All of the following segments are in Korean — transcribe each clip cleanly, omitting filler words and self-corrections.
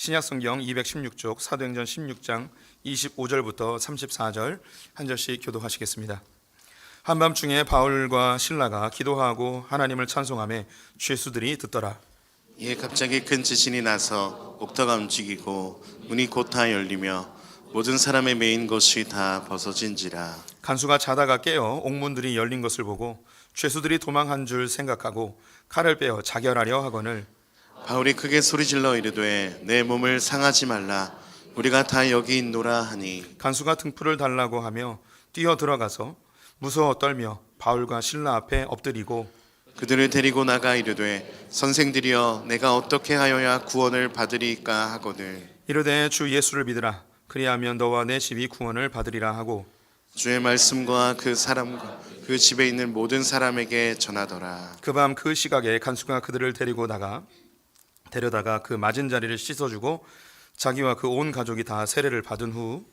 신약성경 216쪽 사도행전 16장 25절부터 34절 한 절씩 교독하시겠습니다. 한밤중에 바울과 실라가 기도하고 하나님을 찬송하며 죄수들이 듣더라. 이에 갑자기 큰 지진이 나서 옥터가 움직이고 문이 곧 다 열리며 모든 사람의 메인 것이 다 벗어진지라. 간수가 자다가 깨어 옥문들이 열린 것을 보고 죄수들이 도망한 줄 생각하고 칼을 빼어 자결하려 하거늘 바울이 크게 소리질러 이르되 내 몸을 상하지 말라, 우리가 다 여기 있노라 하니 간수가 등불을 달라고 하며 뛰어 들어가서 무서워 떨며 바울과 실라 앞에 엎드리고 그들을 데리고 나가 이르되 선생들이여 내가 어떻게 하여야 구원을 받으리까 하거늘 이르되 주 예수를 믿으라. 그리하면 너와 내 집이 구원을 받으리라 하고 주의 말씀과 그 사람과 그 집에 있는 모든 사람에게 전하더라. 그 밤 그 시각에 간수가 그들을 데려다가 그 맞은 자리를 씻어주고 자기와 그 온 가족이 다 세례를 받은 후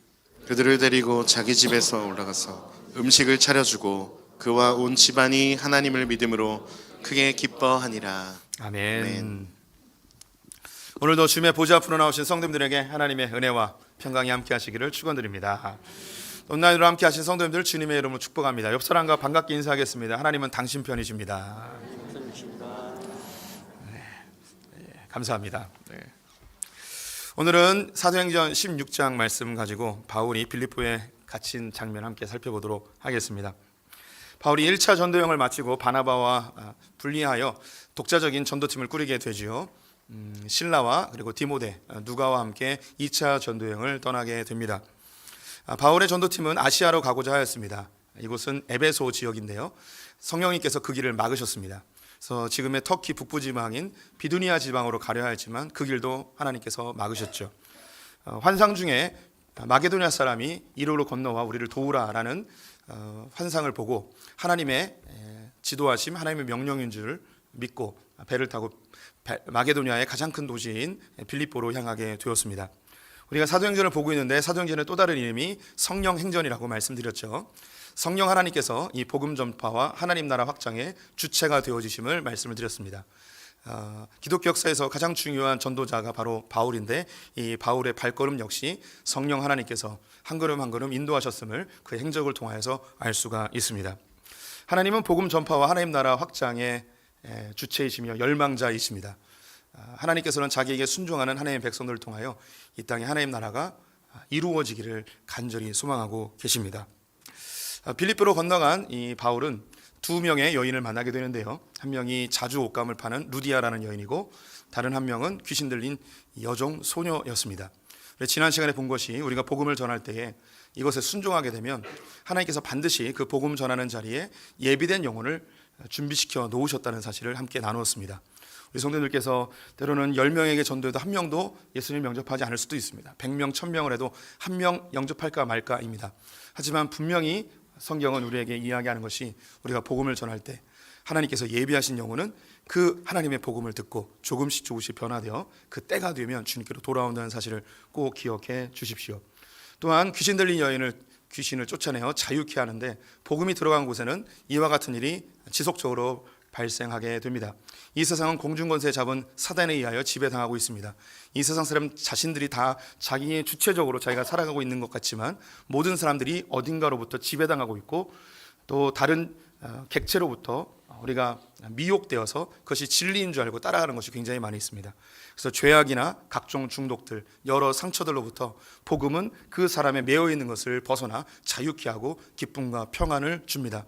그들을 데리고 자기 집에서 올라가서 음식을 차려주고 그와 온 집안이 하나님을 믿음으로 크게 기뻐하니라. 아멘. 아멘. 오늘도 주님의 보좌 앞으로 나오신 성도님들에게 하나님의 은혜와 평강이 함께 하시기를 축원드립니다. 온라인으로 함께 하신 성도님들 주님의 이름으로 축복합니다. 옆 사람과 반갑게 인사하겠습니다. 하나님은 당신 편이십니다. 감사합니다. 오늘은 사도행전 16장 말씀 가지고 바울이 빌립보에 갇힌 장면 함께 살펴보도록 하겠습니다. 바울이 1차 전도여행을 마치고 바나바와 분리하여 독자적인 전도팀을 꾸리게 되지요. 실라와 그리고 디모데, 누가와 함께 2차 전도여행을 떠나게 됩니다. 바울의 전도팀은 아시아로 가고자 하였습니다. 이곳은 에베소 지역인데요. 성령님께서 그 길을 막으셨습니다. 그래서 지금의 터키 북부 지방인 비두니아 지방으로 가려 했지만 그 길도 하나님께서 막으셨죠. 환상 중에 마게도냐 사람이 이로로 건너와 우리를 도우라라는 환상을 보고 하나님의 지도하심, 하나님의 명령인 줄 믿고 배를 타고 마게도냐의 가장 큰 도시인 빌립보로 향하게 되었습니다. 우리가 사도행전을 보고 있는데 사도행전의 또 다른 이름이 성령행전이라고 말씀드렸죠. 성령 하나님께서 이 복음 전파와 하나님 나라 확장의 주체가 되어지심을 말씀을 드렸습니다. 기독교 역사에서 가장 중요한 전도자가 바로 바울인데 이 바울의 발걸음 역시 성령 하나님께서 한 걸음 한 걸음 인도하셨음을 그 행적을 통하여서 알 수가 있습니다. 하나님은 복음 전파와 하나님 나라 확장의 주체이시며 열망자이십니다. 하나님께서는 자기에게 순종하는 하나님의 백성들을 통하여 이 땅에 하나님 나라가 이루어지기를 간절히 소망하고 계십니다. 빌립보로 건너간 이 바울은 두 명의 여인을 만나게 되는데요. 한 명이 자주 옷감을 파는 루디아라는 여인이고 다른 한 명은 귀신 들린 여종 소녀였습니다. 지난 시간에 본 것이 우리가 복음을 전할 때에 이것에 순종하게 되면 하나님께서 반드시 그 복음 전하는 자리에 예비된 영혼을 준비시켜 놓으셨다는 사실을 함께 나누었습니다. 우리 성도님들께서 때로는 10명에게 전도해도 한 명도 예수님을 영접하지 않을 수도 있습니다. 100명, 1000명을 해도 한 명 영접할까 말까입니다. 하지만 분명히 성경은 우리에게 이야기하는 것이 우리가 복음을 전할 때 하나님께서 예비하신 영혼은 그 하나님의 복음을 듣고 조금씩 변화되어 그 때가 되면 주님께로 돌아온다는 사실을 꼭 기억해 주십시오. 또한 귀신 들린 여인을 귀신을 쫓아내어 자유케 하는데 복음이 들어간 곳에는 이와 같은 일이 지속적으로 발생하게 됩니다. 이 세상은 공중권세 잡은 사단에 의하여 지배당하고 있습니다. 이 세상 사람 자신들이 다 자기의 주체적으로 자기가 살아가고 있는 것 같지만 모든 사람들이 어딘가로부터 지배당하고 있고 또 다른 객체로부터 우리가 미혹되어서 그것이 진리인 줄 알고 따라가는 것이 굉장히 많이 있습니다. 그래서 죄악이나 각종 중독들, 여러 상처들로부터 복음은 그 사람의 매여 있는 것을 벗어나 자유케 하고 기쁨과 평안을 줍니다.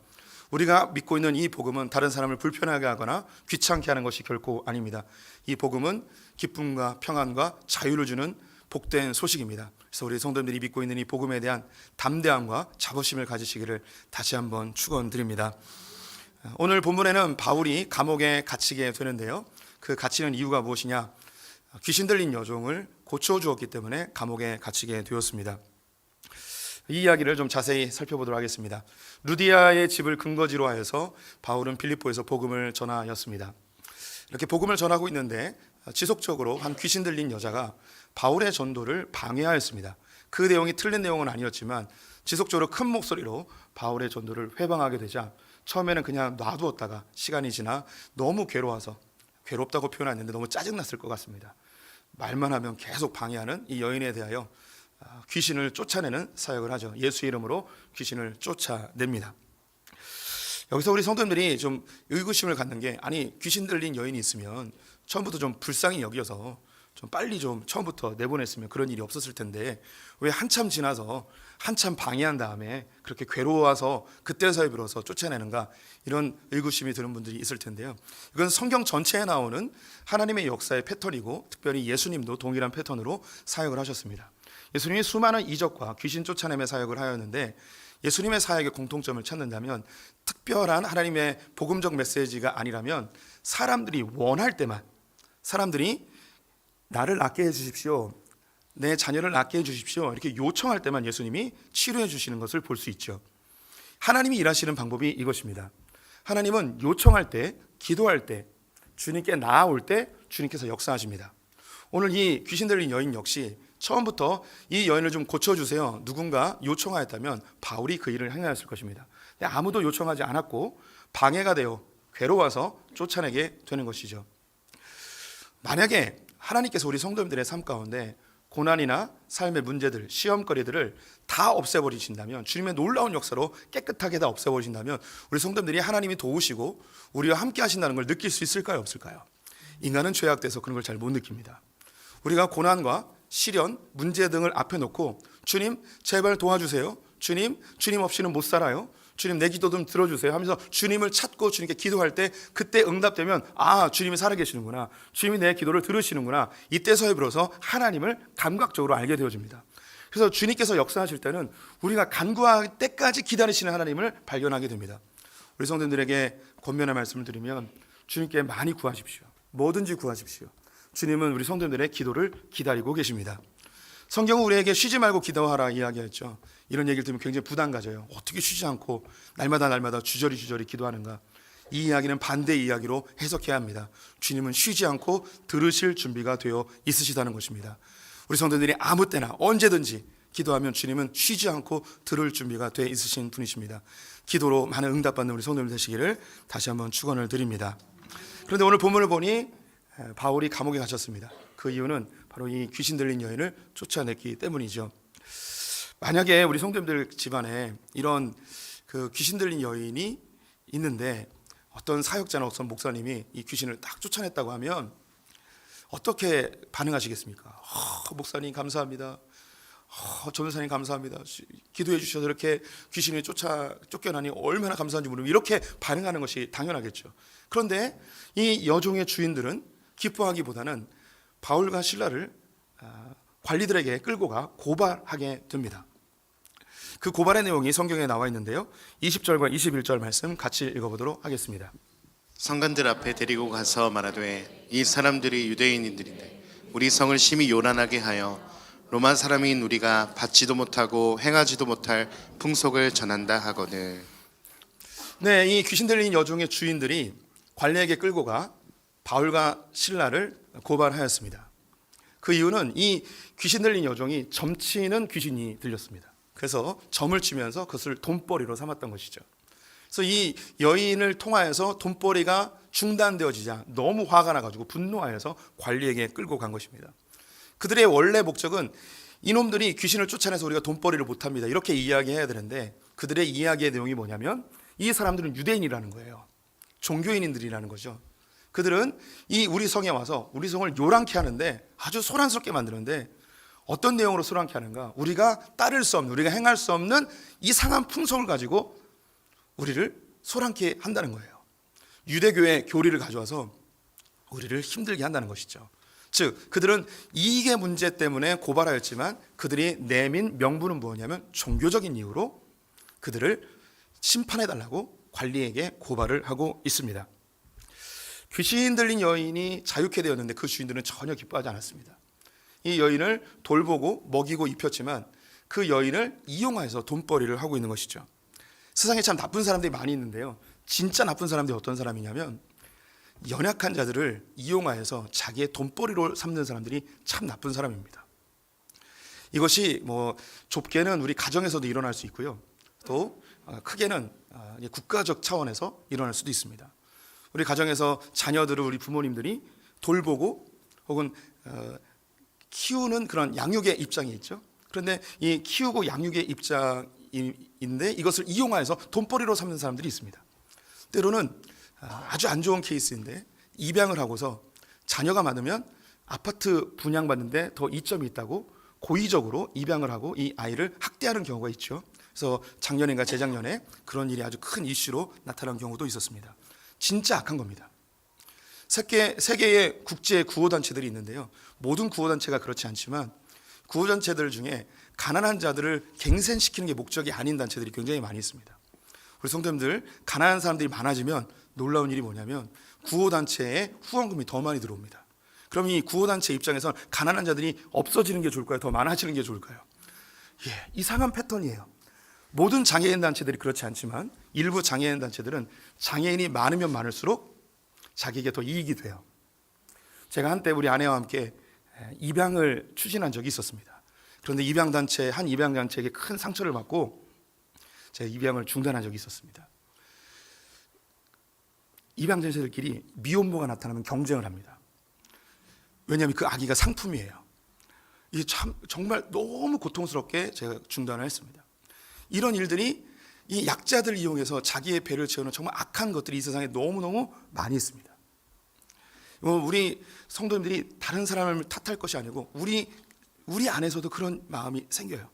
우리가 믿고 있는 이 복음은 다른 사람을 불편하게 하거나 귀찮게 하는 것이 결코 아닙니다. 이 복음은 기쁨과 평안과 자유를 주는 복된 소식입니다. 그래서 우리 성도님들이 믿고 있는 이 복음에 대한 담대함과 자부심을 가지시기를 다시 한번 축원드립니다. 오늘 본문에는 바울이 감옥에 갇히게 되는데요. 그 갇히는 이유가 무엇이냐? 귀신 들린 여종을 고쳐주었기 때문에 감옥에 갇히게 되었습니다. 이 이야기를 좀 자세히 살펴보도록 하겠습니다. 루디아의 집을 근거지로 하여서 바울은 빌립보에서 복음을 전하였습니다. 이렇게 복음을 전하고 있는데 지속적으로 한 귀신 들린 여자가 바울의 전도를 방해하였습니다. 그 내용이 틀린 내용은 아니었지만 지속적으로 큰 목소리로 바울의 전도를 회방하게 되자 처음에는 그냥 놔두었다가 시간이 지나 너무 괴로워서, 괴롭다고 표현했는데 너무 짜증났을 것 같습니다. 말만 하면 계속 방해하는 이 여인에 대하여 귀신을 쫓아내는 사역을 하죠. 예수의 이름으로 귀신을 쫓아냅니다. 여기서 우리 성도님들이 좀 의구심을 갖는 게, 아니 귀신 들린 여인이 있으면 처음부터 좀 불쌍히 여겨서 좀 빨리 좀 처음부터 내보냈으면 그런 일이 없었을 텐데 왜 한참 지나서 한참 방해한 다음에 그렇게 괴로워서 그때서야 비로소 쫓아내는가, 이런 의구심이 드는 분들이 있을 텐데요. 이건 성경 전체에 나오는 하나님의 역사의 패턴이고 특별히 예수님도 동일한 패턴으로 사역을 하셨습니다. 예수님이 수많은 이적과 귀신 쫓아냄의 사역을 하였는데 예수님의 사역의 공통점을 찾는다면 특별한 하나님의 복음적 메시지가 아니라면 사람들이 원할 때만, 사람들이 나를 낫게 해주십시오, 내 자녀를 낫게 해주십시오, 이렇게 요청할 때만 예수님이 치료해 주시는 것을 볼 수 있죠. 하나님이 일하시는 방법이 이것입니다. 하나님은 요청할 때, 기도할 때, 주님께 나아올 때 주님께서 역사하십니다. 오늘 이 귀신 들린 여인 역시 처음부터 이 여인을 좀 고쳐주세요, 누군가 요청하였다면 바울이 그 일을 행하였을 것입니다. 근데 아무도 요청하지 않았고 방해가 되어 괴로워서 쫓아내게 되는 것이죠. 만약에 하나님께서 우리 성도님들의 삶 가운데 고난이나 삶의 문제들, 시험거리들을 다 없애버리신다면, 주님의 놀라운 역사로 깨끗하게 다 없애버리신다면 우리 성도님들이 하나님이 도우시고 우리와 함께 하신다는 걸 느낄 수 있을까요, 없을까요? 인간은 죄악돼서 그런 걸 잘 못 느낍니다. 우리가 고난과 시련, 문제 등을 앞에 놓고 주님 제발 도와주세요, 주님 없이는 못 살아요, 주님 내 기도 좀 들어주세요 하면서 주님을 찾고 주님께 기도할 때 그때 응답되면 주님이 살아계시는구나, 주님이 내 기도를 들으시는구나, 이때서야 비로소 하나님을 감각적으로 알게 되어집니다. 그래서 주님께서 역사하실 때는 우리가 간구할 때까지 기다리시는 하나님을 발견하게 됩니다. 우리 성도들에게 권면의 말씀을 드리면 주님께 많이 구하십시오. 뭐든지 구하십시오. 주님은 우리 성도들의 기도를 기다리고 계십니다. 성경은 우리에게 쉬지 말고 기도하라 이야기했죠. 이런 얘기를 들으면 굉장히 부담 가져요. 어떻게 쉬지 않고 날마다 주저리 기도하는가. 이 이야기는 반대 이야기로 해석해야 합니다. 주님은 쉬지 않고 들으실 준비가 되어 있으시다는 것입니다. 우리 성도들이 아무 때나 언제든지 기도하면 주님은 쉬지 않고 들을 준비가 되어 있으신 분이십니다. 기도로 많은 응답받는 우리 성도들 되시기를 다시 한번 축원을 드립니다. 그런데 오늘 본문을 보니 바울이 감옥에 갇혔습니다. 그 이유는 바로 이 귀신 들린 여인을 쫓아냈기 때문이죠. 만약에 우리 성도님들 집안에 이런 그 귀신 들린 여인이 있는데 어떤 사역자나 어떤 목사님이 이 귀신을 딱 쫓아냈다고 하면 어떻게 반응하시겠습니까? 목사님 감사합니다, 전도사님 감사합니다, 기도해 주셔서 이렇게 귀신이 쫓겨나니 얼마나 감사한지 모르고 이렇게 반응하는 것이 당연하겠죠. 그런데 이 여종의 주인들은 기뻐하기보다는 바울과 실라를 관리들에게 끌고 가 고발하게 됩니다. 그 고발의 내용이 성경에 나와 있는데요, 20절과 21절 말씀 같이 읽어보도록 하겠습니다. 성관들 앞에 데리고 가서 말하되 이 사람들이 유대인들인데 우리 성을 심히 요란하게 하여 로마 사람인 우리가 받지도 못하고 행하지도 못할 풍속을 전한다 하거늘. 네, 이 귀신 들린 여종의 주인들이 관리에게 끌고 가 바울과 실라를 고발하였습니다. 그 이유는 이 귀신 들린 여종이 점치는 귀신이 들렸습니다. 그래서 점을 치면서 그것을 돈벌이로 삼았던 것이죠. 그래서 이 여인을 통하여서 돈벌이가 중단되어지자 너무 화가 나가지고 분노하여서 관리에게 끌고 간 것입니다. 그들의 원래 목적은 이놈들이 귀신을 쫓아내서 우리가 돈벌이를 못합니다, 이렇게 이야기해야 되는데 그들의 이야기의 내용이 뭐냐면 이 사람들은 유대인이라는 거예요. 종교인들이라는 거죠. 그들은 이 우리 성에 와서 우리 성을 요란케 하는데, 아주 소란스럽게 만드는데 어떤 내용으로 소란케 하는가? 우리가 따를 수 없는, 우리가 행할 수 없는 이상한 풍속을 가지고 우리를 소란케 한다는 거예요. 유대교의 교리를 가져와서 우리를 힘들게 한다는 것이죠. 즉 그들은 이익의 문제 때문에 고발하였지만 그들이 내민 명분은 뭐냐면 종교적인 이유로 그들을 심판해달라고 관리에게 고발을 하고 있습니다. 귀신 들린 여인이 자유케 되었는데 그 주인들은 전혀 기뻐하지 않았습니다. 이 여인을 돌보고 먹이고 입혔지만 그 여인을 이용해서 돈벌이를 하고 있는 것이죠. 세상에 참 나쁜 사람들이 많이 있는데요, 진짜 나쁜 사람들이 어떤 사람이냐면 연약한 자들을 이용하여서 자기의 돈벌이로 삼는 사람들이 참 나쁜 사람입니다. 이것이 좁게는 우리 가정에서도 일어날 수 있고요, 또 크게는 국가적 차원에서 일어날 수도 있습니다. 우리 가정에서 자녀들을 우리 부모님들이 돌보고 혹은 키우는 그런 양육의 입장이 있죠. 그런데 이 키우고 양육의 입장인데 이것을 이용하여서 돈벌이로 삼는 사람들이 있습니다. 때로는 아주 안 좋은 케이스인데 입양을 하고서 자녀가 많으면 아파트 분양받는데 더 이점이 있다고 고의적으로 입양을 하고 이 아이를 학대하는 경우가 있죠. 그래서 작년인가 재작년에 그런 일이 아주 큰 이슈로 나타난 경우도 있었습니다. 진짜 악한 겁니다. 세계의 국제 구호단체들이 있는데요. 모든 구호단체가 그렇지 않지만 구호단체들 중에 가난한 자들을 갱생시키는 게 목적이 아닌 단체들이 굉장히 많이 있습니다. 우리 성도님들, 가난한 사람들이 많아지면 놀라운 일이 뭐냐면 구호단체에 후원금이 더 많이 들어옵니다. 그럼 이 구호단체 입장에서는 가난한 자들이 없어지는 게 좋을까요? 더 많아지는 게 좋을까요? 이상한 패턴이에요. 모든 장애인 단체들이 그렇지 않지만 일부 장애인 단체들은 장애인이 많으면 많을수록 자기에게 더 이익이 돼요. 제가 한때 우리 아내와 함께 입양을 추진한 적이 있었습니다. 그런데 한 입양단체에게 큰 상처를 받고 제가 입양을 중단한 적이 있었습니다. 입양단체들끼리 미혼모가 나타나면 경쟁을 합니다. 왜냐하면 그 아기가 상품이에요. 이게 참 정말 너무 고통스럽게 제가 중단을 했습니다. 이런 일들이 이 약자들 이용해서 자기의 배를 채우는 정말 악한 것들이 이 세상에 너무너무 많이 있습니다. 우리 성도님들이 다른 사람을 탓할 것이 아니고 우리 안에서도 그런 마음이 생겨요.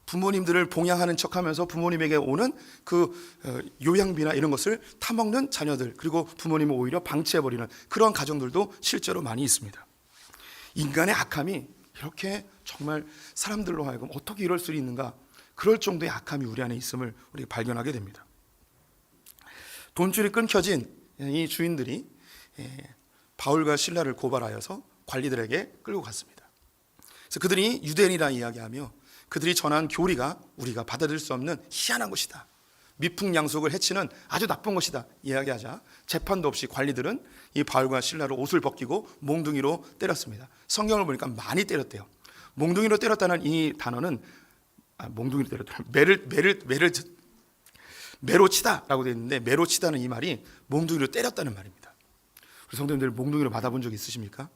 부모님들을 봉양하는 척하면서 부모님에게 오는 그 요양비나 이런 것을 타먹는 자녀들, 그리고 부모님을 오히려 방치해버리는 그런 가정들도 실제로 많이 있습니다. 인간의 악함이 이렇게 정말 사람들로 하여금 어떻게 이럴 수 있는가, 그럴 정도의 악함이 우리 안에 있음을 우리가 발견하게 됩니다. 돈줄이 끊겨진 이 주인들이 바울과 실라를 고발하여서 관리들에게 끌고 갔습니다. 그래서 그들이 유대인이라 이야기하며 그들이 전한 교리가 우리가 받아들일 수 없는 희한한 것이다, 미풍양속을 해치는 아주 나쁜 것이다 이야기하자 재판도 없이 관리들은 이 바울과 실라를 옷을 벗기고 몽둥이로 때렸습니다. 성경을 보니까 많이 때렸대요. 몽둥이로 때렸다는 이 단어는 몽둥이로 때렸다, 매로 치다라고 되어 있는데, 매로 치다는 이 말이 몽둥이로 때렸다는 말입니다. 우리 성도님들 몽둥이로 맞아본 적 있으십니까?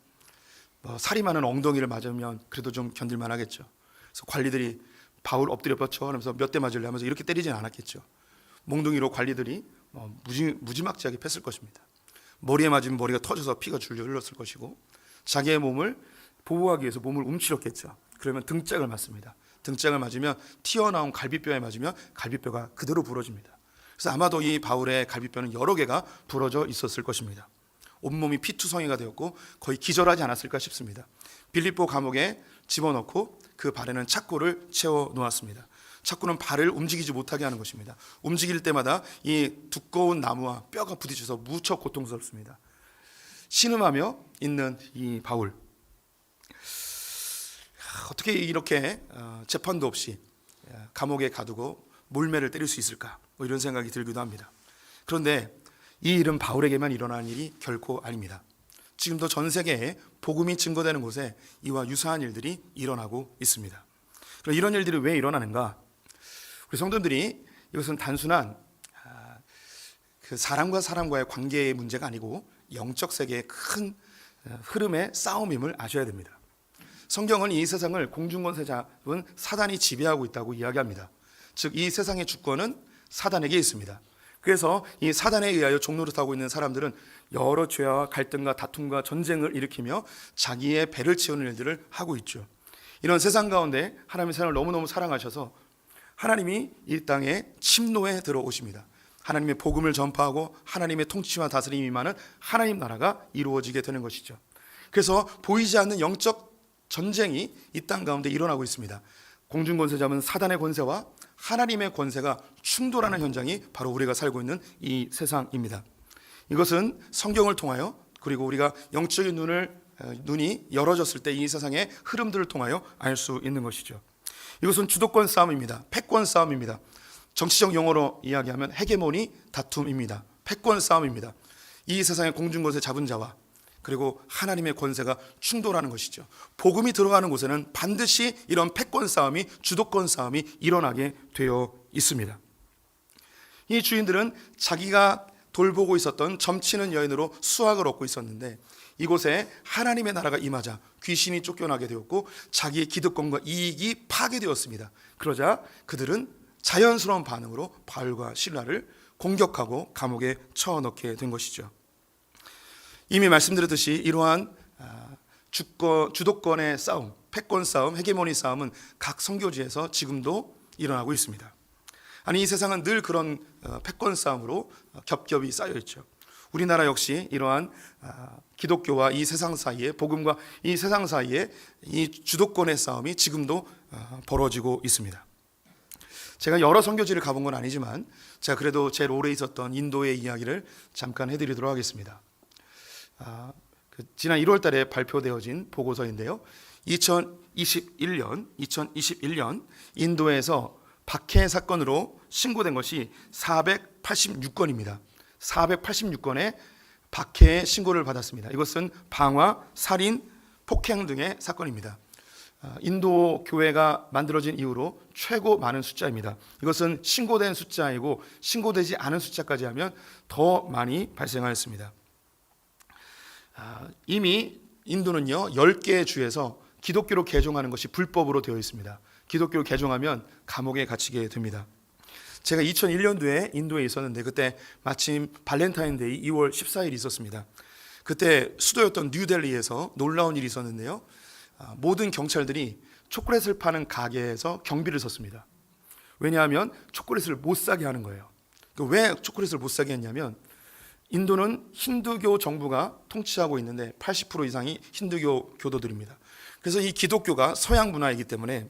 살이 많은 엉덩이를 맞으면 그래도 좀 견딜만 하겠죠. 그래서 관리들이 바울 엎드려 뻗쳐 하면서 몇 대 맞을래 하면서 이렇게 때리진 않았겠죠. 몽둥이로 관리들이 무지막지하게 팼을 것입니다. 머리에 맞으면 머리가 터져서 피가 줄줄 흘렀을 것이고, 자기의 몸을 보호하기 위해서 몸을 움츠렸겠죠. 그러면 등짝을 맞습니다. 등짝을 맞으면 튀어나온 갈비뼈에 맞으면 갈비뼈가 그대로 부러집니다. 그래서 아마도 이 바울의 갈비뼈는 여러 개가 부러져 있었을 것입니다. 온몸이 피투성이가 되었고 거의 기절하지 않았을까 싶습니다. 빌립보 감옥에 집어넣고 그 발에는 착고를 채워 놓았습니다. 착고는 발을 움직이지 못하게 하는 것입니다. 움직일 때마다 이 두꺼운 나무와 뼈가 부딪혀서 무척 고통스럽습니다. 신음하며 있는 이 바울, 어떻게 이렇게 재판도 없이 감옥에 가두고 몰매를 때릴 수 있을까, 이런 생각이 들기도 합니다. 그런데 이 일은 바울에게만 일어나는 일이 결코 아닙니다. 지금도 전 세계에 복음이 증거되는 곳에 이와 유사한 일들이 일어나고 있습니다. 그럼 이런 일들이 왜 일어나는가? 우리 성도들이 이것은 단순한 그 사람과 사람과의 관계의 문제가 아니고 영적 세계의 큰 흐름의 싸움임을 아셔야 됩니다. 성경은 이 세상을 공중권세자인 사단이 지배하고 있다고 이야기합니다. 즉 이 세상의 주권은 사단에게 있습니다. 그래서 이 사단에 의하여 종노릇하고 있는 사람들은 여러 죄와 갈등과 다툼과 전쟁을 일으키며 자기의 배를 채우는 일들을 하고 있죠. 이런 세상 가운데 하나님의 세상을 너무너무 사랑하셔서 하나님이 이 땅에 침노에 들어오십니다. 하나님의 복음을 전파하고 하나님의 통치와 다스림이 임하는 하나님 나라가 이루어지게 되는 것이죠. 그래서 보이지 않는 영적 전쟁이 이 땅 가운데 일어나고 있습니다. 공중권세자는 사단의 권세와 하나님의 권세가 충돌하는 현장이 바로 우리가 살고 있는 이 세상입니다. 이것은 성경을 통하여, 그리고 우리가 영적인 눈이 열어졌을 때 이 세상의 흐름들을 통하여 알 수 있는 것이죠. 이것은 주도권 싸움입니다. 패권 싸움입니다. 정치적 용어로 이야기하면 헤게모니 다툼입니다. 패권 싸움입니다. 이 세상의 공중권세 잡은 자와 그리고 하나님의 권세가 충돌하는 것이죠. 복음이 들어가는 곳에는 반드시 이런 패권 싸움이, 주도권 싸움이 일어나게 되어 있습니다. 이 주인들은 자기가 돌보고 있었던 점치는 여인으로 수확을 얻고 있었는데 이곳에 하나님의 나라가 임하자 귀신이 쫓겨나게 되었고 자기의 기득권과 이익이 파괴되었습니다. 그러자 그들은 자연스러운 반응으로 바울과 실라를 공격하고 감옥에 쳐넣게 된 것이죠. 이미 말씀드렸듯이 이러한 주도권의 싸움, 패권 싸움, 헤게모니 싸움은 각 선교지에서 지금도 일어나고 있습니다. 아니, 이 세상은 늘 그런 패권 싸움으로 겹겹이 쌓여 있죠. 우리나라 역시 이러한 기독교와 이 세상 사이에, 복음과 이 세상 사이에 이 주도권의 싸움이 지금도 벌어지고 있습니다. 제가 여러 선교지를 가본 건 아니지만 제가 그래도 제일 오래 있었던 인도의 이야기를 잠깐 해드리도록 하겠습니다. 지난 1월 달에 발표되어진 보고서인데요. 2021년 인도에서 박해 사건으로 신고된 것이 486건입니다. 486건의 박해의 신고를 받았습니다. 이것은 방화, 살인, 폭행 등의 사건입니다. 인도 교회가 만들어진 이후로 최고 많은 숫자입니다. 이것은 신고된 숫자이고 신고되지 않은 숫자까지 하면 더 많이 발생하였습니다. 이미 인도는요 10개의 주에서 기독교로 개종하는 것이 불법으로 되어 있습니다. 기독교로 개종하면 감옥에 갇히게 됩니다. 제가 2001년도에 인도에 있었는데 그때 마침 발렌타인데이 2월 14일이 있었습니다. 그때 수도였던 뉴델리에서 놀라운 일이 있었는데요. 모든 경찰들이 초콜릿을 파는 가게에서 경비를 섰습니다. 왜냐하면 초콜릿을 못 사게 하는 거예요. 왜 초콜릿을 못 사게 했냐면 인도는 힌두교 정부가 통치하고 있는데 80% 이상이 힌두교 교도들입니다. 그래서 이 기독교가 서양 문화이기 때문에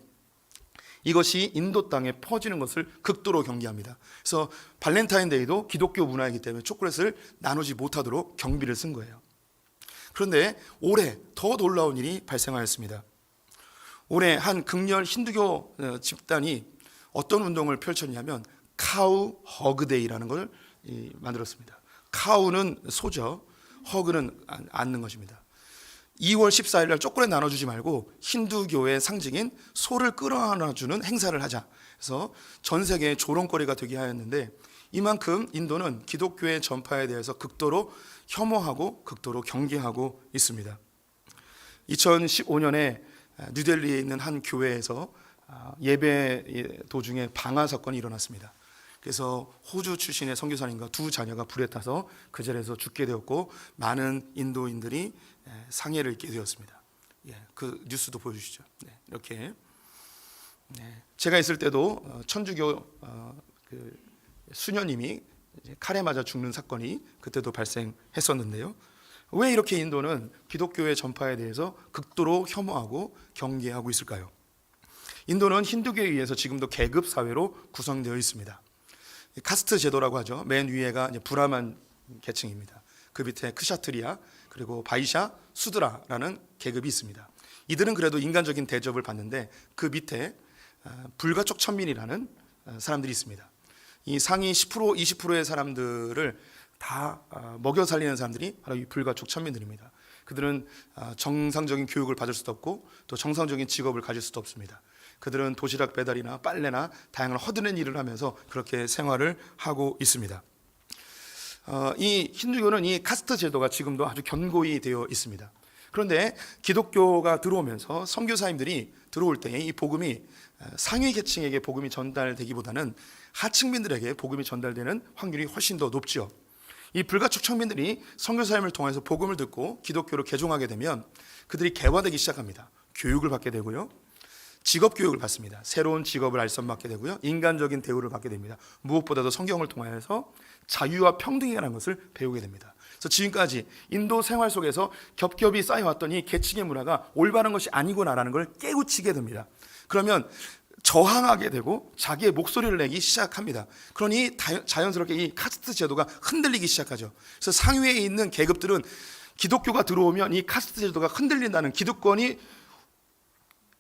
이것이 인도 땅에 퍼지는 것을 극도로 경계합니다. 그래서 발렌타인데이도 기독교 문화이기 때문에 초콜릿을 나누지 못하도록 경비를 쓴 거예요. 그런데 올해 더 놀라운 일이 발생하였습니다. 올해 한 극렬 힌두교 집단이 어떤 운동을 펼쳤냐면 카우 허그데이라는 걸 만들었습니다. 카우는 소죠. 허그는 앉는 것입니다. 2월 14일 날 초콜릿 나눠주지 말고 힌두교의 상징인 소를 끌어안아주는 행사를 하자. 그래서 전 세계의 조롱거리가 되게 하였는데 이만큼 인도는 기독교의 전파에 대해서 극도로 혐오하고 극도로 경계하고 있습니다. 2015년에 뉴델리에 있는 한 교회에서 예배 도중에 방화 사건이 일어났습니다. 그래서 호주 출신의 선교사님과 두 자녀가 불에 타서 그 자리에서 죽게 되었고 많은 인도인들이 상해를 입게 되었습니다. 그 뉴스도 보여주시죠. 이렇게 제가 있을 때도 천주교 수녀님이 칼에 맞아 죽는 사건이 그때도 발생했었는데요. 왜 이렇게 인도는 기독교의 전파에 대해서 극도로 혐오하고 경계하고 있을까요? 인도는 힌두교에 의해서 지금도 계급 사회로 구성되어 있습니다. 카스트 제도라고 하죠. 맨 위에가 이제 브라만 계층입니다. 그 밑에 크샤트리아 그리고 바이샤, 수드라라는 계급이 있습니다. 이들은 그래도 인간적인 대접을 받는데 그 밑에 불가촉 천민이라는 사람들이 있습니다. 이 상위 10%, 20%의 사람들을 다 먹여 살리는 사람들이 바로 이 불가촉 천민들입니다. 그들은 정상적인 교육을 받을 수도 없고 또 정상적인 직업을 가질 수도 없습니다. 그들은 도시락 배달이나 빨래나 다양한 허드렛 일을 하면서 그렇게 생활을 하고 있습니다. 이 힌두교는 이 카스트 제도가 지금도 아주 견고히 되어 있습니다. 그런데 기독교가 들어오면서 선교사님들이 들어올 때 이 복음이 상위 계층에게 복음이 전달되기보다는 하층민들에게 복음이 전달되는 확률이 훨씬 더 높죠. 이 불가촉 청민들이 선교사님을 통해서 복음을 듣고 기독교로 개종하게 되면 그들이 개화되기 시작합니다. 교육을 받게 되고요. 직업 교육을 받습니다. 새로운 직업을 알선받게 되고요. 인간적인 대우를 받게 됩니다. 무엇보다도 성경을 통하여서 자유와 평등이라는 것을 배우게 됩니다. 그래서 지금까지 인도 생활 속에서 겹겹이 쌓여왔던 이 계층의 문화가 올바른 것이 아니구나라는 걸 깨우치게 됩니다. 그러면 저항하게 되고 자기의 목소리를 내기 시작합니다. 그러니 자연스럽게 이 카스트 제도가 흔들리기 시작하죠. 그래서 상위에 있는 계급들은 기독교가 들어오면 이 카스트 제도가 흔들린다는, 기득권이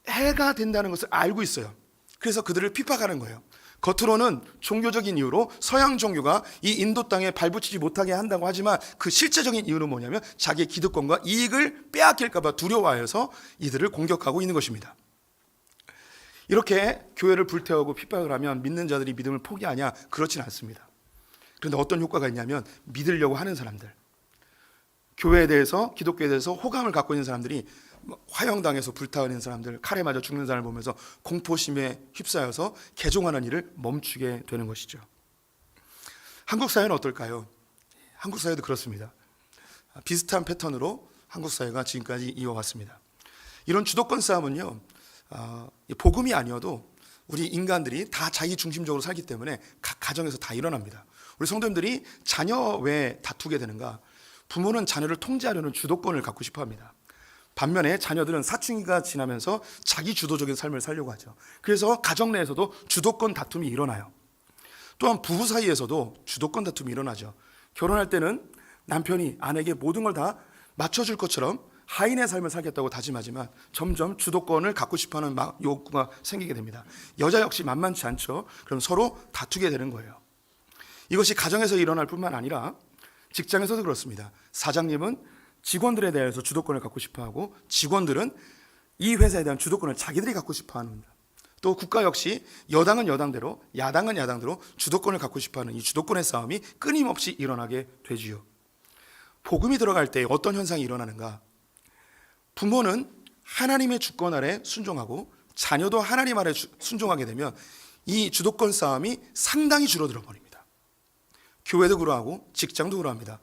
해가 된다는 것을 알고 있어요. 그래서 그들을 핍박하는 거예요. 겉으로는 종교적인 이유로 서양 종교가 이 인도 땅에 발붙이지 못하게 한다고 하지만 그 실제적인 이유는 뭐냐면 자기의 기득권과 이익을 빼앗길까 봐 두려워하여서 이들을 공격하고 있는 것입니다. 이렇게 교회를 불태우고 핍박을 하면 믿는 자들이 믿음을 포기하냐? 그렇진 않습니다. 그런데 어떤 효과가 있냐면 믿으려고 하는 사람들, 교회에 대해서, 기독교에 대해서 호감을 갖고 있는 사람들이 화형당해서 불타는 사람들, 칼에 맞아 죽는 사람을 보면서 공포심에 휩싸여서 개종하는 일을 멈추게 되는 것이죠. 한국 사회는 어떨까요? 한국 사회도 그렇습니다. 비슷한 패턴으로 한국 사회가 지금까지 이어왔습니다. 이런 주도권 싸움은요, 복음이 아니어도 우리 인간들이 다 자기 중심적으로 살기 때문에 각 가정에서 다 일어납니다. 우리 성도님들이 자녀 왜 다투게 되는가? 부모는 자녀를 통제하려는 주도권을 갖고 싶어 합니다. 반면에 자녀들은 사춘기가 지나면서 자기 주도적인 삶을 살려고 하죠. 그래서 가정 내에서도 주도권 다툼이 일어나요. 또한 부부 사이에서도 주도권 다툼이 일어나죠. 결혼할 때는 남편이 아내에게 모든 걸 다 맞춰줄 것처럼 하인의 삶을 살겠다고 다짐하지만 점점 주도권을 갖고 싶어하는 욕구가 생기게 됩니다. 여자 역시 만만치 않죠. 그럼 서로 다투게 되는 거예요. 이것이 가정에서 일어날 뿐만 아니라 직장에서도 그렇습니다. 사장님은 직원들에 대해서 주도권을 갖고 싶어하고 직원들은 이 회사에 대한 주도권을 자기들이 갖고 싶어합니다. 또 국가 역시 여당은 여당대로 야당은 야당대로 주도권을 갖고 싶어하는 이 주도권의 싸움이 끊임없이 일어나게 되지요. 복음이 들어갈 때 어떤 현상이 일어나는가? 부모는 하나님의 주권 아래 순종하고 자녀도 하나님 아래 순종하게 되면 이 주도권 싸움이 상당히 줄어들어 버립니다. 교회도 그러하고 직장도 그러합니다.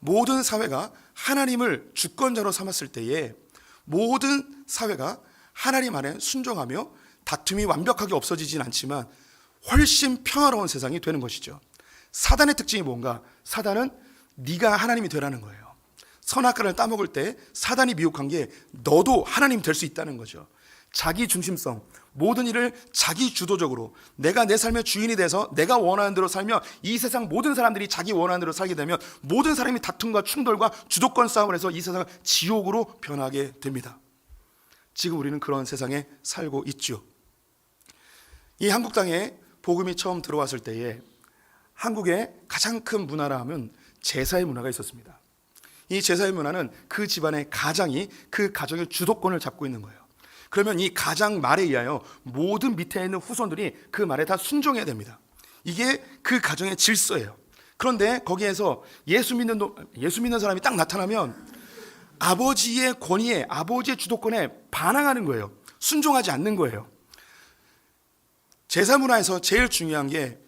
모든 사회가 하나님을 주권자로 삼았을 때에 모든 사회가 하나님 안에 순종하며 다툼이 완벽하게 없어지진 않지만 훨씬 평화로운 세상이 되는 것이죠. 사단의 특징이 뭔가? 사단은 네가 하나님이 되라는 거예요. 선악과를 따먹을 때 사단이 미혹한 게 너도 하나님 될 수 있다는 거죠. 자기 중심성, 모든 일을 자기 주도적으로 내가 내 삶의 주인이 돼서 내가 원하는 대로 살며 이 세상 모든 사람들이 자기 원하는 대로 살게 되면 모든 사람이 다툼과 충돌과 주도권 싸움을 해서 이 세상을 지옥으로 변하게 됩니다. 지금 우리는 그런 세상에 살고 있죠. 이 한국 땅에 복음이 처음 들어왔을 때에 한국의 가장 큰 문화라 하면 제사의 문화가 있었습니다. 이 제사의 문화는 그 집안의 가장이 그 가정의 주도권을 잡고 있는 거예요. 그러면 이 가장 말에 의하여 모든 밑에 있는 후손들이 그 말에 다 순종해야 됩니다. 이게 그 가정의 질서예요. 그런데 거기에서 예수 믿는 사람이 딱 나타나면 아버지의 권위에, 아버지의 주도권에 반항하는 거예요. 순종하지 않는 거예요. 제사 문화에서 제일 중요한 게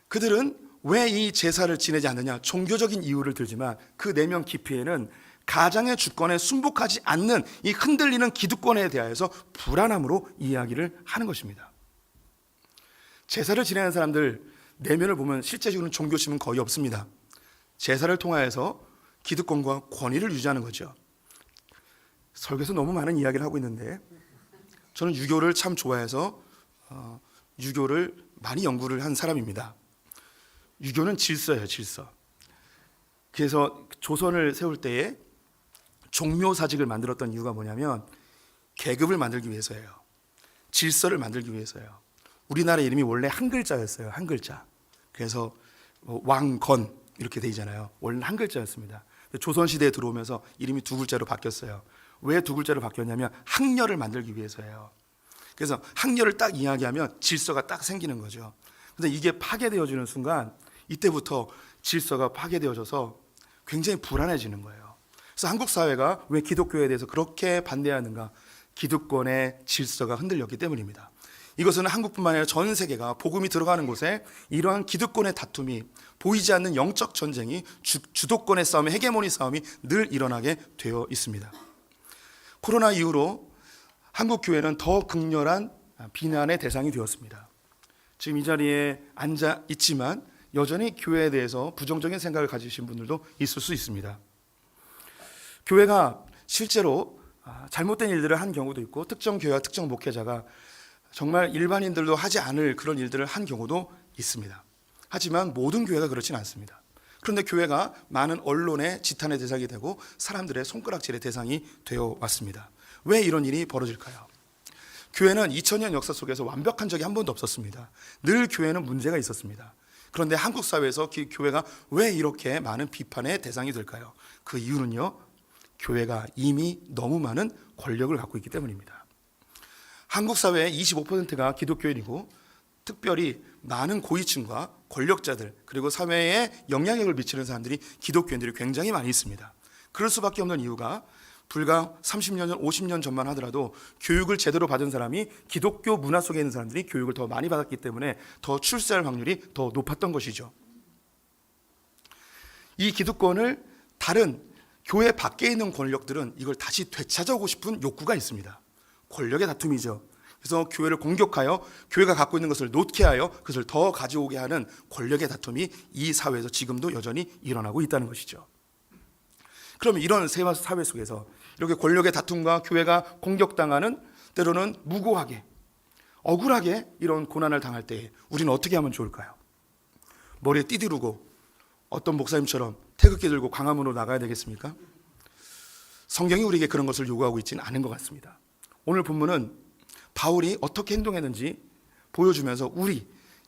그들은 왜 이 제사를 지내지 않느냐, 종교적인 이유를 들지만 그 내면 깊이에는 가장의 주권에 순복하지 않는 이 흔들리는 기득권에 대하여서 불안함으로 이야기를 하는 것입니다. 제사를 지내는 사람들 내면을 보면 실제적으로는 종교심은 거의 없습니다. 제사를 통하여서 기득권과 권위를 유지하는 거죠. 설교에서 너무 많은 이야기를 하고 있는데 저는 유교를 참 좋아해서 유교를 많이 연구를 한 사람입니다. 유교는 질서예요, 질서. 그래서 조선을 세울 때에 종묘사직을 만들었던 이유가 뭐냐면 계급을 만들기 위해서예요. 질서를 만들기 위해서예요. 우리나라 이름이 원래 한 글자였어요, 한 글자. 그래서 왕건 이렇게 되잖아요. 원래는 한 글자였습니다. 조선시대에 들어오면서 이름이 두 글자로 바뀌었어요. 왜 두 글자로 바뀌었냐면 학렬을 만들기 위해서예요. 그래서 학렬을 딱 이야기하면 질서가 딱 생기는 거죠. 근데 이게 파괴되어지는 순간 이때부터 질서가 파괴되어져서 굉장히 불안해지는 거예요. 그래서 한국 사회가 왜 기독교에 대해서 그렇게 반대하는가? 기득권의 질서가 흔들렸기 때문입니다. 이것은 한국뿐만 아니라 전 세계가 복음이 들어가는 곳에 이러한 기득권의 다툼이, 보이지 않는 영적 전쟁이, 주도권의 싸움이, 헤게모니 싸움이 늘 일어나게 되어 있습니다. 코로나 이후로 한국 교회는 더 극렬한 비난의 대상이 되었습니다. 지금 이 자리에 앉아 있지만 여전히 교회에 대해서 부정적인 생각을 가지신 분들도 있을 수 있습니다. 교회가 실제로 잘못된 일들을 한 경우도 있고 특정 교회와 특정 목회자가 정말 일반인들도 하지 않을 그런 일들을 한 경우도 있습니다. 하지만 모든 교회가 그렇지는 않습니다. 그런데 교회가 많은 언론의 지탄의 대상이 되고 사람들의 손가락질의 대상이 되어 왔습니다. 왜 이런 일이 벌어질까요? 교회는 2000년 역사 속에서 완벽한 적이 한 번도 없었습니다. 늘 교회는 문제가 있었습니다. 그런데 한국 사회에서 교회가 왜 이렇게 많은 비판의 대상이 될까요? 그 이유는요, 교회가 이미 너무 많은 권력을 갖고 있기 때문입니다. 한국 사회의 25%가 기독교인이고 특별히 많은 고위층과 권력자들 그리고 사회에 영향력을 미치는 사람들이 기독교인들이 굉장히 많이 있습니다. 그럴 수밖에 없는 이유가 불과 30년 전, 50년 전만 하더라도 교육을 제대로 받은 사람이 기독교 문화 속에 있는 사람들이 교육을 더 많이 받았기 때문에 더 출세할 확률이 더 높았던 것이죠. 이 기득권을 다른 교회 밖에 있는 권력들은 이걸 다시 되찾아오고 싶은 욕구가 있습니다. 권력의 다툼이죠. 그래서 교회를 공격하여 교회가 갖고 있는 것을 놓게 하여 그것을 더 가져오게 하는 권력의 다툼이 이 사회에서 지금도 여전히 일어나고 있다는 것이죠. 그러면 이런 사회 속에서 이렇게 권력의 다툼과 교회가 공격당하는, 때로는 무고하게 억울하게 이런 고난을 당할 때 우리는 어떻게 하면 좋을까요? 머리에 띠두르고 어떤 목사님처럼 태극기 들고 광화문으로 나가야 되겠습니까? 성경이 우리에게 그런 것을 요구하고 있지는 않은 것 같습니다. 오늘 본문은 바울이 어떻게 행동했는지 보여주면서 우리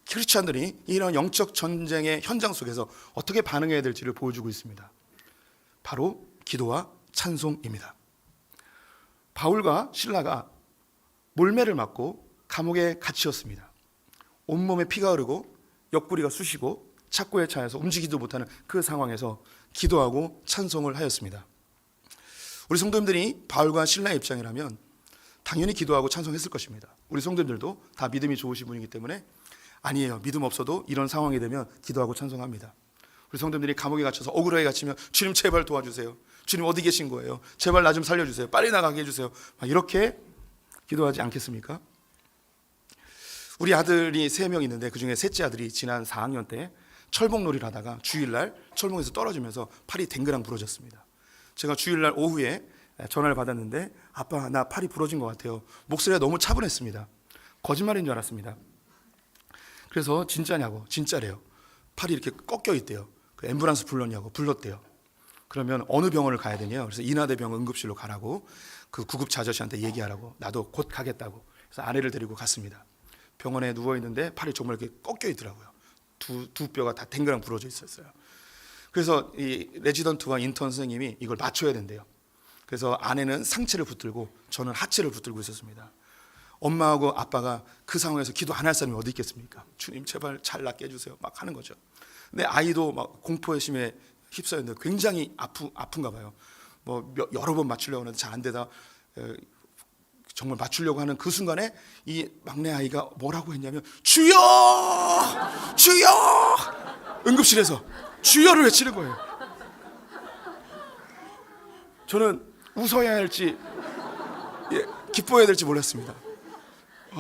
크리스찬들이 이런 영적 전쟁의 현장 속에서 어떻게 반응해야 될지를 보여주고 있습니다. 바로 기도와 찬송입니다. 바울과 실라가 몰매를 맞고 감옥에 갇히었습니다. 온몸에 피가 흐르고 옆구리가 쑤시고 착고에 차여서 움직이지도 못하는 그 상황에서 기도하고 찬송을 하였습니다. 우리 성도님들이 바울과 실라의 입장이라면 당연히 기도하고 찬송했을 것입니다. 우리 성도님들도 다 믿음이 좋으신 분이기 때문에 아니에요, 믿음 없어도 이런 상황이 되면 기도하고 찬송합니다. 우리 성도님들이 감옥에 갇혀서 억울하게 갇히면 주님 제발 도와주세요, 주님 어디 계신 거예요, 제발 나 좀 살려주세요, 빨리 나가게 해주세요, 이렇게 기도하지 않겠습니까? 우리 아들이 3명 있는데 그중에 셋째 아들이 지난 4학년 때 철봉놀이를 하다가 주일날 철봉에서 떨어지면서 팔이 댕그랑 부러졌습니다. 제가 주일날 오후에 전화를 받았는데 아빠 나 팔이 부러진 것 같아요. 목소리가 너무 차분했습니다. 거짓말인 줄 알았습니다. 그래서 진짜냐고, 진짜래요. 팔이 이렇게 꺾여 있대요. 그 앰뷸런스 불렀냐고, 불렀대요. 그러면 어느 병원을 가야 되냐요. 그래서 인하대병원 응급실로 가라고 그 구급차 아저씨한테 얘기하라고, 나도 곧 가겠다고. 그래서 아내를 데리고 갔습니다. 병원에 누워 있는데 팔이 정말 이렇게 꺾여 있더라고요. 두 뼈가 다 댕그랑 부러져 있었어요. 그래서 이 레지던트와 인턴 선생님이 이걸 맞춰야 된대요. 그래서 아내는 상체를 붙들고 저는 하체를 붙들고 있었습니다. 엄마하고 아빠가 그 상황에서 기도 안 할 사람이 어디 있겠습니까? 주님 제발 잘 낫게 해주세요 막 하는 거죠. 근데 아이도 막 공포의 심에 휩싸였는데 굉장히 아픈가 봐요. 뭐 여러 번 맞추려고 하는데 잘 안 되다 정말 맞추려고 하는 그 순간에 이 막내 아이가 뭐라고 했냐면 주여! 주여! 응급실에서 주여를 외치는 거예요. 저는 웃어야 할지 기뻐해야 될지 몰랐습니다.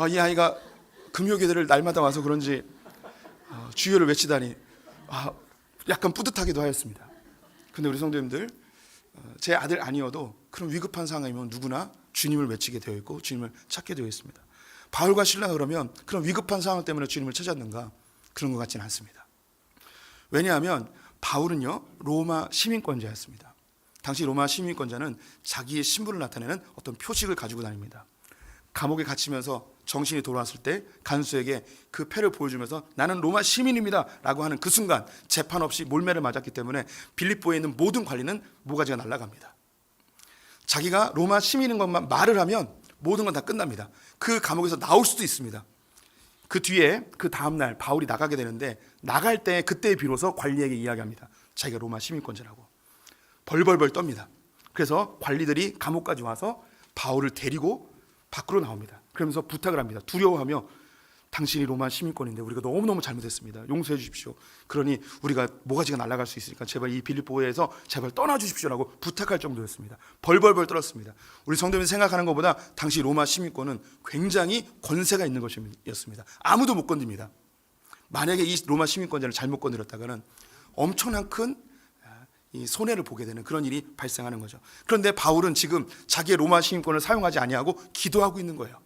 이 아이가 금요기도를 날마다 와서 그런지 주여를 외치다니 약간 뿌듯하기도 하였습니다. 근데 우리 성도님들, 제 아들 아니어도 그런 위급한 상황이면 누구나 주님을 외치게 되어 있고 주님을 찾게 되어 있습니다. 바울과 실라가 그러면 그런 위급한 상황 때문에 주님을 찾았는가? 그런 것 같지는 않습니다. 왜냐하면 바울은요 로마 시민권자였습니다. 당시 로마 시민권자는 자기의 신분을 나타내는 어떤 표식을 가지고 다닙니다. 감옥에 갇히면서 정신이 돌아왔을 때 간수에게 그 패를 보여주면서 나는 로마 시민입니다 라고 하는 그 순간 재판 없이 몰매를 맞았기 때문에 빌립보에 있는 모든 관리는 모가지가 날아갑니다. 자기가 로마 시민인 것만 말을 하면 모든 건 다 끝납니다. 그 감옥에서 나올 수도 있습니다. 그 뒤에 그 다음날 바울이 나가게 되는데 나갈 때 그때 비로소 관리에게 이야기합니다. 자기가 로마 시민권자라고. 벌벌벌 떱니다. 그래서 관리들이 감옥까지 와서 바울을 데리고 밖으로 나옵니다. 그러면서 부탁을 합니다. 두려워하며 당신이 로마 시민권인데 우리가 너무너무 잘못했습니다. 용서해 주십시오. 그러니 우리가 모가지가 날아갈 수 있으니까 제발 이 빌립보에서 제발 떠나 주십시오라고 부탁할 정도였습니다. 벌벌벌 떨었습니다. 우리 성도님이 생각하는 것보다 당시 로마 시민권은 굉장히 권세가 있는 것이었습니다. 아무도 못 건드립니다. 만약에 이 로마 시민권자를 잘못 건드렸다가는 엄청난 큰 이 손해를 보게 되는 그런 일이 발생하는 거죠. 그런데 바울은 지금 자기의 로마 시민권을 사용하지 아니하고 기도하고 있는 거예요.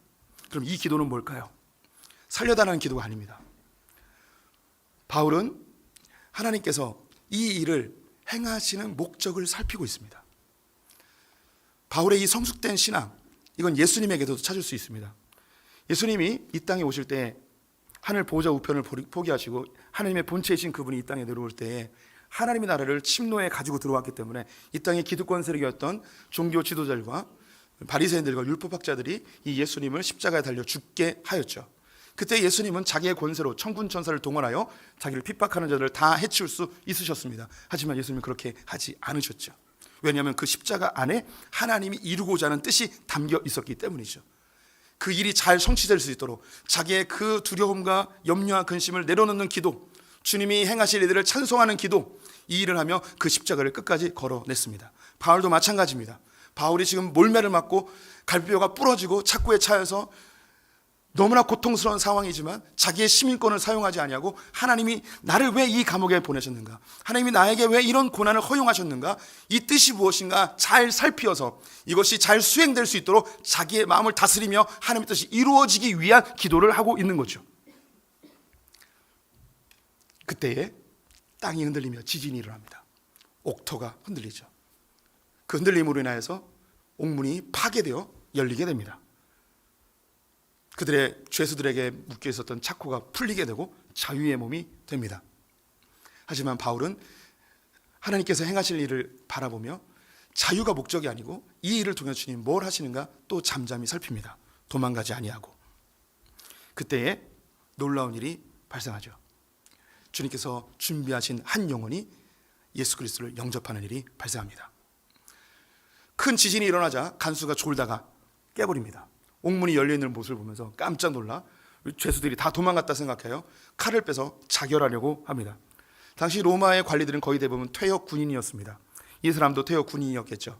그럼 이 기도는 뭘까요? 살려달라는 기도가 아닙니다. 바울은 하나님께서 이 일을 행하시는 목적을 살피고 있습니다. 바울의 이 성숙된 신앙, 이건 예수님에게도 찾을 수 있습니다. 예수님이 이 땅에 오실 때 하늘 보호자 우편을 포기하시고 하나님의 본체이신 그분이 이 땅에 내려올 때에 하나님의 나라를 침노에 가지고 들어왔기 때문에 이 땅의 기득권 세력이었던 종교 지도자들과 바리새인들과 율법학자들이 이 예수님을 십자가에 달려 죽게 하였죠. 그때 예수님은 자기의 권세로 천군 천사를 동원하여 자기를 핍박하는 자들을 다 해치울 수 있으셨습니다. 하지만 예수님은 그렇게 하지 않으셨죠. 왜냐하면 그 십자가 안에 하나님이 이루고자 하는 뜻이 담겨 있었기 때문이죠. 그 일이 잘 성취될 수 있도록 자기의 그 두려움과 염려와 근심을 내려놓는 기도, 주님이 행하실 일들을 찬송하는 기도, 이 일을 하며 그 십자가를 끝까지 걸어냈습니다. 바울도 마찬가지입니다. 바울이 지금 몰매를 맞고 갈비뼈가 부러지고 착고에 차여서 너무나 고통스러운 상황이지만 자기의 시민권을 사용하지 아니하고 하나님이 나를 왜 이 감옥에 보내셨는가, 하나님이 나에게 왜 이런 고난을 허용하셨는가, 이 뜻이 무엇인가 잘 살피어서 이것이 잘 수행될 수 있도록 자기의 마음을 다스리며 하나님의 뜻이 이루어지기 위한 기도를 하고 있는 거죠. 그때에 땅이 흔들리며 지진이 일어납니다. 옥토가 흔들리죠. 그 흔들림으로 인하여서 옥문이 파괴되어 열리게 됩니다. 그들의 죄수들에게 묶여 있었던 착고가 풀리게 되고 자유의 몸이 됩니다. 하지만 바울은 하나님께서 행하실 일을 바라보며 자유가 목적이 아니고 이 일을 통해 주님 뭘 하시는가 또 잠잠히 살핍니다. 도망가지 아니하고. 그때에 놀라운 일이 발생하죠. 주님께서 준비하신 한 영혼이 예수 그리스도를 영접하는 일이 발생합니다. 큰 지진이 일어나자 간수가 졸다가 깨버립니다. 옥문이 열려있는 모습을 보면서 깜짝 놀라 죄수들이 다 도망갔다 생각해요. 칼을 빼서 자결하려고 합니다. 당시 로마의 관리들은 거의 대부분 퇴역 군인이었습니다. 이 사람도 퇴역 군인이었겠죠.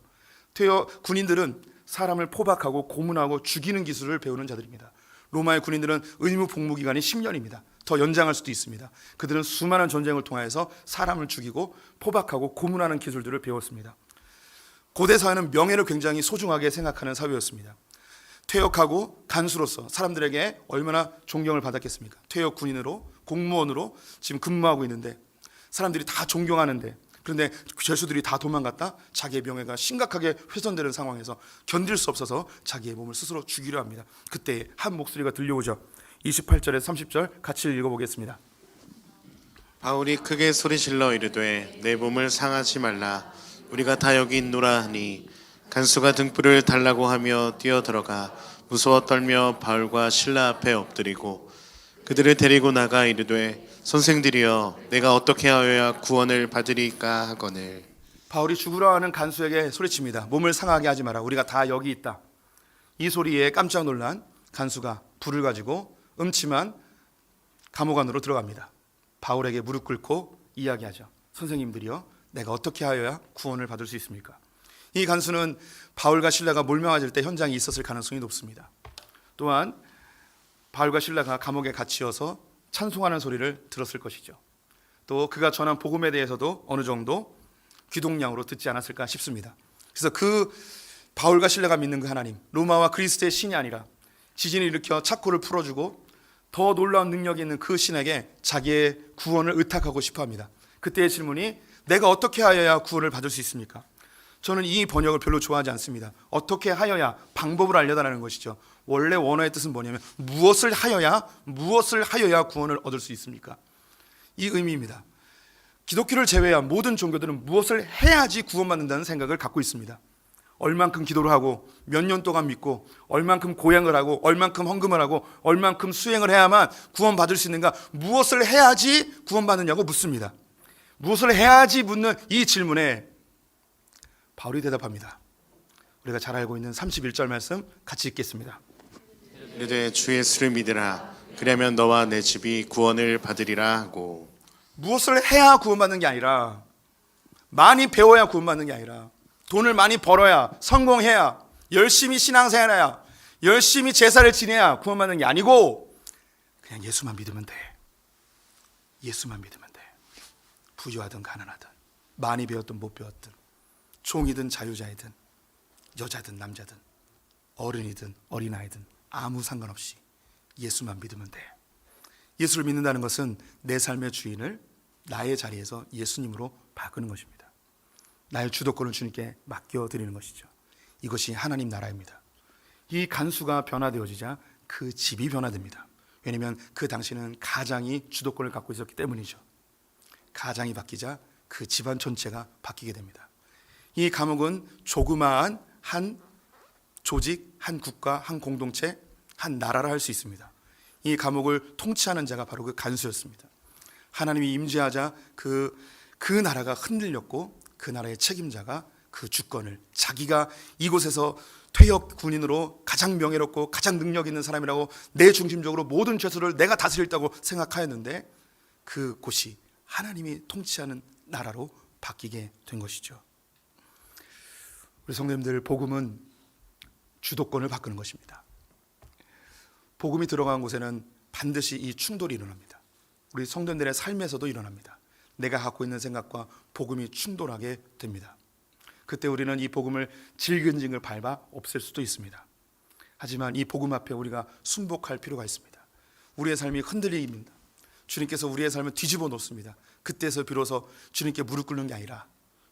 퇴역 군인들은 사람을 포박하고 고문하고 죽이는 기술을 배우는 자들입니다. 로마의 군인들은 의무 복무 기간이 10년입니다. 더 연장할 수도 있습니다. 그들은 수많은 전쟁을 통하여서 사람을 죽이고 포박하고 고문하는 기술들을 배웠습니다. 고대 사회는 명예를 굉장히 소중하게 생각하는 사회였습니다. 퇴역하고 간수로서 사람들에게 얼마나 존경을 받았겠습니까? 퇴역 군인으로 공무원으로 지금 근무하고 있는데 사람들이 다 존경하는데, 그런데 죄수들이 다 도망갔다 자기의 명예가 심각하게 훼손되는 상황에서 견딜 수 없어서 자기의 몸을 스스로 죽이려 합니다. 그때 한 목소리가 들려오죠. 28절에서 30절 같이 읽어보겠습니다. 바울이 크게 소리질러 이르되 내 몸을 상하지 말라, 우리가 다 여기 있노라 하니 간수가 등불을 달라고 하며 뛰어들어가 무서워 떨며 바울과 실라 앞에 엎드리고 그들을 데리고 나가 이르되 선생들이여 내가 어떻게 하여야 구원을 받으리까 하거늘. 바울이 죽으려 하는 간수에게 소리칩니다. 몸을 상하게 하지 마라, 우리가 다 여기 있다. 이 소리에 깜짝 놀란 간수가 불을 가지고 음침한 감옥 안으로 들어갑니다. 바울에게 무릎 꿇고 이야기하죠. 선생님들이여 내가 어떻게 하여야 구원을 받을 수 있습니까? 이 간수는 바울과 실라가 몰명맞을 때 현장에 있었을 가능성이 높습니다. 또한 바울과 실라가 감옥에 갇히어서 찬송하는 소리를 들었을 것이죠. 또 그가 전한 복음에 대해서도 어느 정도 귀동냥으로 듣지 않았을까 싶습니다. 그래서 그 바울과 실라가 믿는 그 하나님, 로마와 그리스도의 신이 아니라 지진을 일으켜 착고를 풀어주고 더 놀라운 능력이 있는 그 신에게 자기의 구원을 의탁하고 싶어합니다. 그때의 질문이 내가 어떻게 하여야 구원을 받을 수 있습니까? 저는 이 번역을 별로 좋아하지 않습니다. 어떻게 하여야, 방법을 알려달라는 것이죠. 원래 원어의 뜻은 뭐냐면 무엇을 하여야 구원을 얻을 수 있습니까? 이 의미입니다. 기독교를 제외한 모든 종교들은 무엇을 해야지 구원받는다는 생각을 갖고 있습니다. 얼만큼 기도를 하고 몇 년 동안 믿고 얼만큼 고행을 하고 얼만큼 헌금을 하고 얼만큼 수행을 해야만 구원받을 수 있는가, 무엇을 해야지 구원받느냐고 묻습니다. 무엇을 해야지 묻는 이 질문에 바울이 대답합니다. 우리가 잘 알고 있는 31절 말씀 같이 읽겠습니다. 이르되 주 예수를 믿으라, 그러면 너와 내 집이 구원을 받으리라 하고. 무엇을 해야 구원받는 게 아니라, 많이 배워야 구원받는 게 아니라, 돈을 많이 벌어야, 성공해야, 열심히 신앙생활해야, 열심히 제사를 지내야 구원받는 게 아니고 그냥 예수만 믿으면 돼. 예수만 믿으면 돼. 부유하든 가난하든, 많이 배웠든 못 배웠든, 종이든 자유자이든, 여자든 남자든, 어른이든 어린아이든 아무 상관없이 예수만 믿으면 돼. 예수를 믿는다는 것은 내 삶의 주인을 나의 자리에서 예수님으로 바꾸는 것입니다. 나의 주도권을 주님께 맡겨드리는 것이죠. 이것이 하나님 나라입니다. 이 간수가 변화되어지자 그 집이 변화됩니다. 왜냐하면 그 당시는 가장이 주도권을 갖고 있었기 때문이죠. 가장이 바뀌자 그 집안 전체가 바뀌게 됩니다. 이 감옥은 조그마한 한 조직, 한 국가, 한 공동체, 한 나라라 할 수 있습니다. 이 감옥을 통치하는 자가 바로 그 간수였습니다. 하나님이 임재하자 그 나라가 흔들렸고 그 나라의 책임자가 그 주권을, 자기가 이곳에서 퇴역 군인으로 가장 명예롭고 가장 능력 있는 사람이라고 내 중심적으로 모든 죄수를 내가 다스릴다고 생각하였는데 그 곳이 하나님이 통치하는 나라로 바뀌게 된 것이죠. 우리 성도님들, 복음은 주도권을 바꾸는 것입니다. 복음이 들어간 곳에는 반드시 이 충돌이 일어납니다. 우리 성도님들의 삶에서도 일어납니다. 내가 갖고 있는 생각과 복음이 충돌하게 됩니다. 그때 우리는 이 복음을 질근질근 밟아 없앨 수도 있습니다. 하지만 이 복음 앞에 우리가 순복할 필요가 있습니다. 우리의 삶이 흔들립니다. 주님께서 우리의 삶을 뒤집어 놓습니다. 그때서 비로소 주님께 무릎 꿇는 게 아니라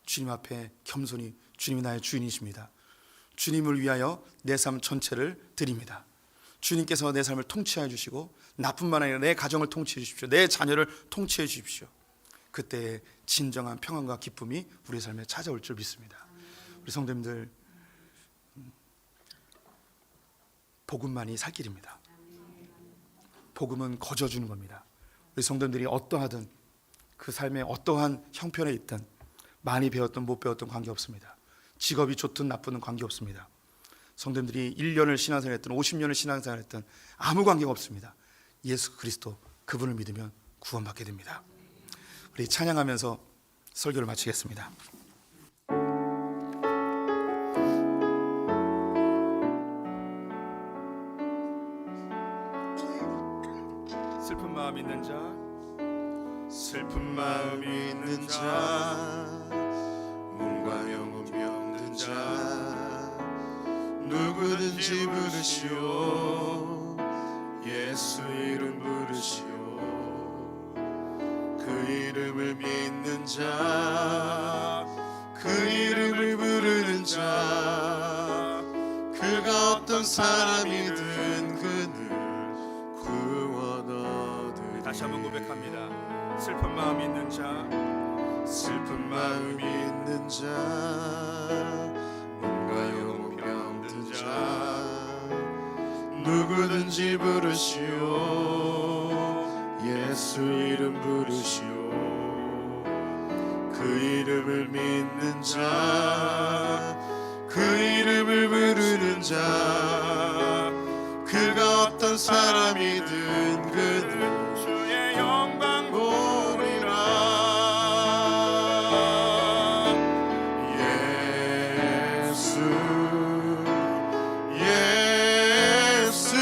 주님 앞에 겸손히, 주님이 나의 주인이십니다, 주님을 위하여 내 삶 전체를 드립니다, 주님께서 내 삶을 통치해 주시고 나뿐만 아니라 내 가정을 통치해 주십시오, 내 자녀를 통치해 주십시오. 그때 진정한 평안과 기쁨이 우리 삶에 찾아올 줄 믿습니다. 우리 성도님들, 복음만이 살 길입니다. 복음은 거저주는 겁니다. 우리 성도님들이 어떠하든, 그 삶의 어떠한 형편에 있든, 많이 배웠든 못 배웠든 관계없습니다. 직업이 좋든 나쁘든 관계없습니다. 성도님들이 1년을 신앙생활 했든 50년을 신앙생활 했든 아무 관계가 없습니다. 예수 그리스도, 그분을 믿으면 구원받게 됩니다. 우리 찬양하면서 설교를 마치겠습니다. 슬픈 마음 있는 자, 슬픈 마음이 있는 자, 몸과 영혼 병든 자, 누구든지 부르시오. 예수 이름 부르시오. 그 이름을 믿는 자, 그 이름을 부르는 자, 그가 어떤 사람이든 그는 구원 얻으리. 다시 한번 고백합니다. 슬픈 마음 있는 자, 슬픈 마음이 있는 자, 몸과 영혼 병든 자, 누구든지 부르시오. 예수 이름 부르시오. 그 이름을 믿는 자, 그 이름을 부르는 자, 그가 어떤 사람이든 그는 주의 영광 보리라. 예수 예수,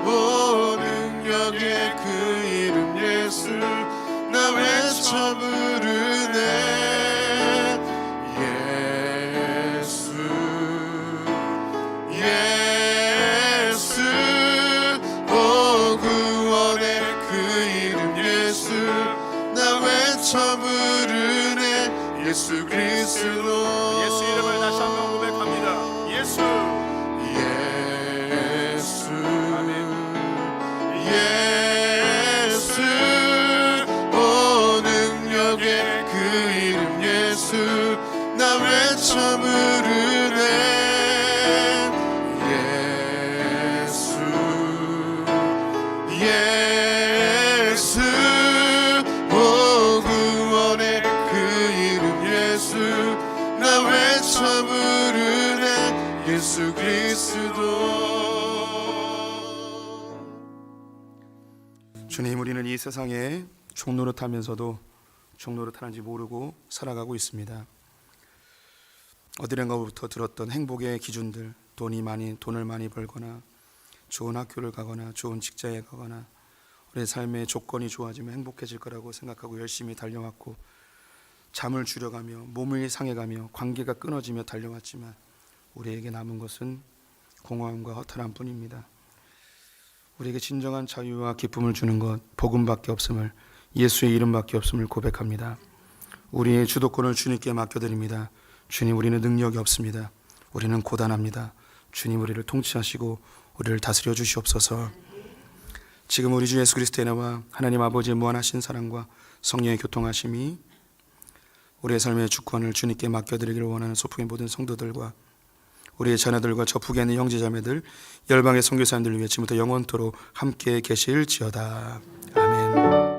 오 능력의 그 이름 예수, 나 외쳐 부르네. 예수 예수, 오 구원의 그 이름 예수, 나 외쳐 부르네. 예수 그리스도. 예수 이름을 다시 한번 고백합니다. 예수 예수 예수, 오 능력의 그 이름 예수, 나 외쳐 부르네. 예수 예수, 오 구원의 그 이름 예수, 나 외쳐 부르네. 예수 그리스도. 주님, 우리는 이 세상에 종노릇하면서도 종노릇하는지 모르고 살아가고 있습니다. 어디론가부터 들었던 행복의 기준들, 돈을 많이 벌거나 좋은 학교를 가거나 좋은 직장에 가거나 우리의 삶의 조건이 좋아지면 행복해질 거라고 생각하고 열심히 달려왔고, 잠을 줄여가며 몸이 상해가며 관계가 끊어지며 달려왔지만 우리에게 남은 것은 공허함과 허탈함 뿐입니다. 우리에게 진정한 자유와 기쁨을 주는 것, 복음밖에 없음을, 예수의 이름밖에 없음을 고백합니다. 우리의 주도권을 주님께 맡겨드립니다. 주님, 우리는 능력이 없습니다. 우리는 고단합니다. 주님, 우리를 통치하시고 우리를 다스려 주시옵소서. 지금 우리 주 예수 그리스도의 은혜와 하나님 아버지의 무한하신 사랑과 성령의 교통하심이 우리의 삶의 주권을 주님께 맡겨드리기를 원하는 소풍의 모든 성도들과 우리의 자녀들과 저 북에 있는 형제자매들, 열방의 선교사님들을 위해 지금부터 영원토록 함께 계실지어다. 아멘.